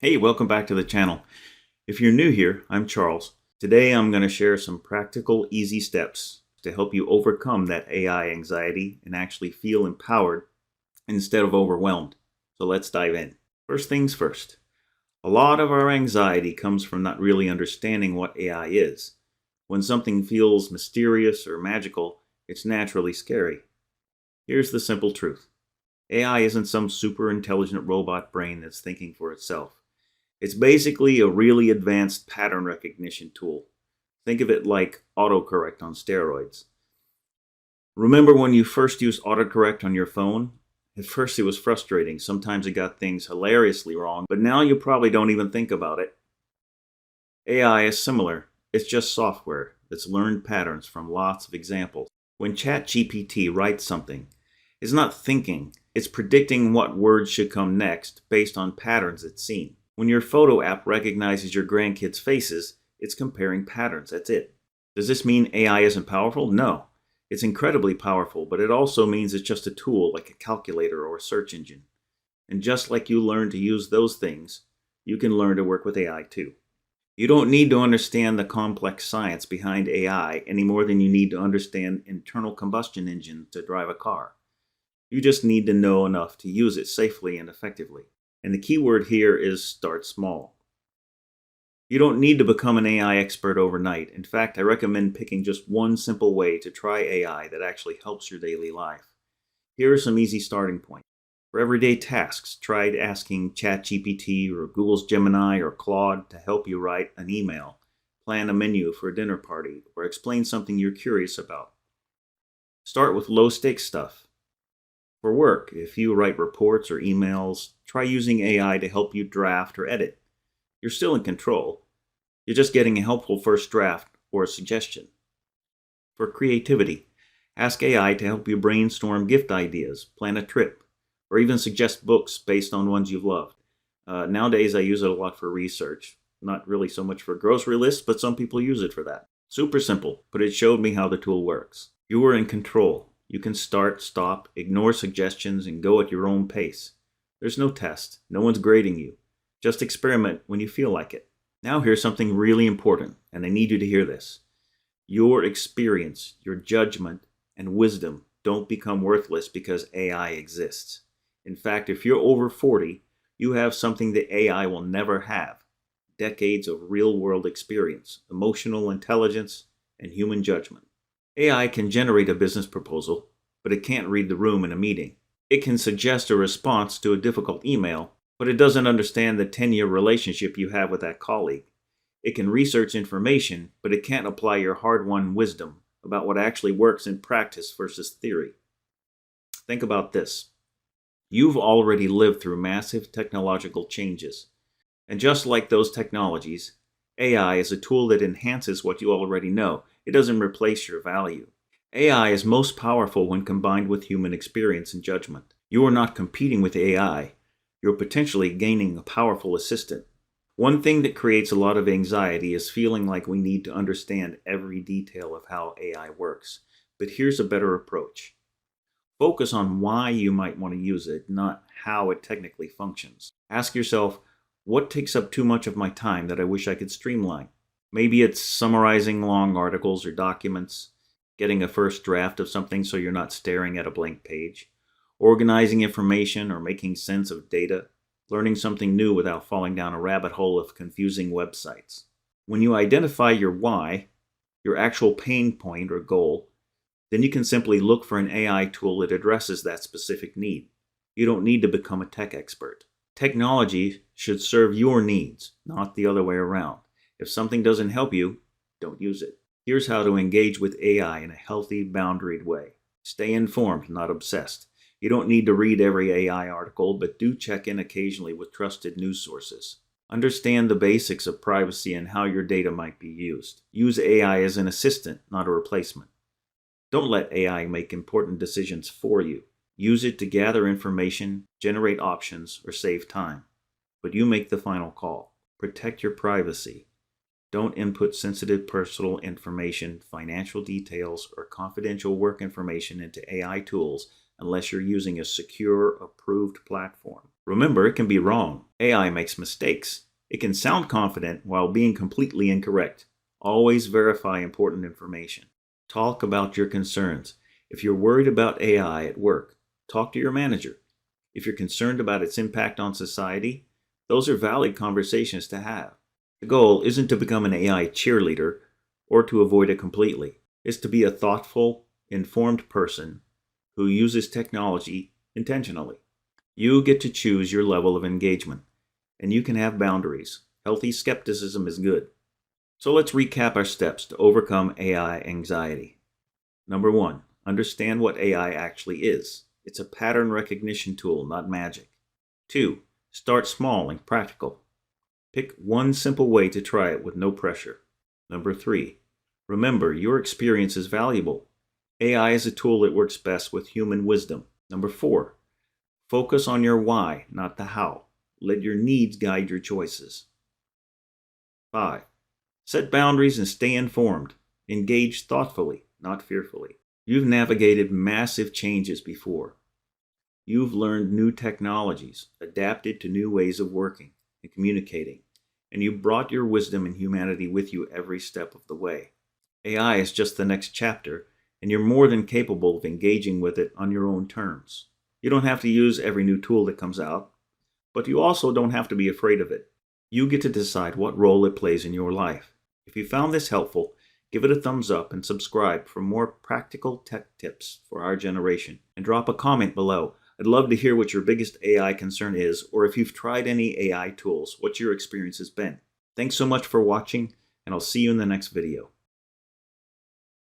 Hey, welcome back to the channel. If you're new here, I'm Charles. Today I'm going to share some practical, easy steps to help you overcome that AI anxiety and actually feel empowered instead of overwhelmed. So let's dive in. First things first. A lot of our anxiety comes from not really understanding what AI is. When something feels mysterious or magical, it's naturally scary. Here's the simple truth. AI isn't some super intelligent robot brain that's thinking for itself. It's basically a really advanced pattern recognition tool. Think of it like autocorrect on steroids. Remember when you first used autocorrect on your phone? At first it was frustrating. Sometimes it got things hilariously wrong, but now you probably don't even think about it. AI is similar. It's just software that's learned patterns from lots of examples. When ChatGPT writes something, it's not thinking, it's predicting what words should come next based on patterns it's seen. When your photo app recognizes your grandkids' faces, it's comparing patterns. That's it. Does this mean AI isn't powerful? No. It's incredibly powerful, but it also means it's just a tool like a calculator or a search engine. And just like you learn to use those things, you can learn to work with AI too. You don't need to understand the complex science behind AI any more than you need to understand internal combustion engines to drive a car. You just need to know enough to use it safely and effectively. And the key word here is start small. You don't need to become an AI expert overnight. In fact, I recommend picking just one simple way to try AI that actually helps your daily life. Here are some easy starting points. For everyday tasks, try asking ChatGPT or Google's Gemini or Claude to help you write an email, plan a menu for a dinner party, or explain something you're curious about. Start with low-stakes stuff. For work, if you write reports or emails, try using AI to help you draft or edit. You're still in control. You're just getting a helpful first draft or a suggestion. For creativity, ask AI to help you brainstorm gift ideas, plan a trip, or even suggest books based on ones you've loved. Nowadays, I use it a lot for research. Not really so much for grocery lists, but some people use it for that. Super simple, but it showed me how the tool works. You are in control. You can start, stop, ignore suggestions, and go at your own pace. There's no test. No one's grading you. Just experiment when you feel like it. Now here's something really important, and I need you to hear this. Your experience, your judgment, and wisdom don't become worthless because AI exists. In fact, if you're over 40, you have something that AI will never have. Decades of real-world experience, emotional intelligence, and human judgment. AI can generate a business proposal, but it can't read the room in a meeting. It can suggest a response to a difficult email, but it doesn't understand the 10-year relationship you have with that colleague. It can research information, but it can't apply your hard-won wisdom about what actually works in practice versus theory. Think about this. You've already lived through massive technological changes. And just like those technologies, AI is a tool that enhances what you already know. It doesn't replace your value. AI is most powerful when combined with human experience and judgment. You are not competing with AI. You're potentially gaining a powerful assistant. One thing that creates a lot of anxiety is feeling like we need to understand every detail of how AI works. But here's a better approach. Focus on why you might want to use it, not how it technically functions. Ask yourself, what takes up too much of my time that I wish I could streamline? Maybe it's summarizing long articles or documents, getting a first draft of something so you're not staring at a blank page, organizing information or making sense of data, learning something new without falling down a rabbit hole of confusing websites. When you identify your why, your actual pain point or goal, then you can simply look for an AI tool that addresses that specific need. You don't need to become a tech expert. Technology should serve your needs, not the other way around. If something doesn't help you, don't use it. Here's how to engage with AI in a healthy, boundaried way. Stay informed, not obsessed. You don't need to read every AI article, but do check in occasionally with trusted news sources. Understand the basics of privacy and how your data might be used. Use AI as an assistant, not a replacement. Don't let AI make important decisions for you. Use it to gather information, generate options, or save time. But you make the final call. Protect your privacy. Don't input sensitive personal information, financial details, or confidential work information into AI tools unless you're using a secure, approved platform. Remember, it can be wrong. AI makes mistakes. It can sound confident while being completely incorrect. Always verify important information. Talk about your concerns. If you're worried about AI at work, talk to your manager. If you're concerned about its impact on society, those are valid conversations to have. The goal isn't to become an AI cheerleader or to avoid it completely. It's to be a thoughtful, informed person who uses technology intentionally. You get to choose your level of engagement, and you can have boundaries. Healthy skepticism is good. So let's recap our steps to overcome AI anxiety. Number 1, understand what AI actually is. It's a pattern recognition tool, not magic. 2, start small and practical. Pick one simple way to try it with no pressure. Number 3, remember your experience is valuable. AI is a tool that works best with human wisdom. Number 4, focus on your why, not the how. Let your needs guide your choices. 5, set boundaries and stay informed. Engage thoughtfully, not fearfully. You've navigated massive changes before. You've learned new technologies, adapted to new ways of working and communicating, and you brought your wisdom and humanity with you every step of the way. AI is just the next chapter, and you're more than capable of engaging with it on your own terms. You don't have to use every new tool that comes out, but you also don't have to be afraid of it. You get to decide what role it plays in your life. If you found this helpful, give it a thumbs up and subscribe for more practical tech tips for our generation. And drop a comment below. I'd love to hear what your biggest AI concern is, or if you've tried any AI tools, what your experience has been. Thanks so much for watching, and I'll see you in the next video.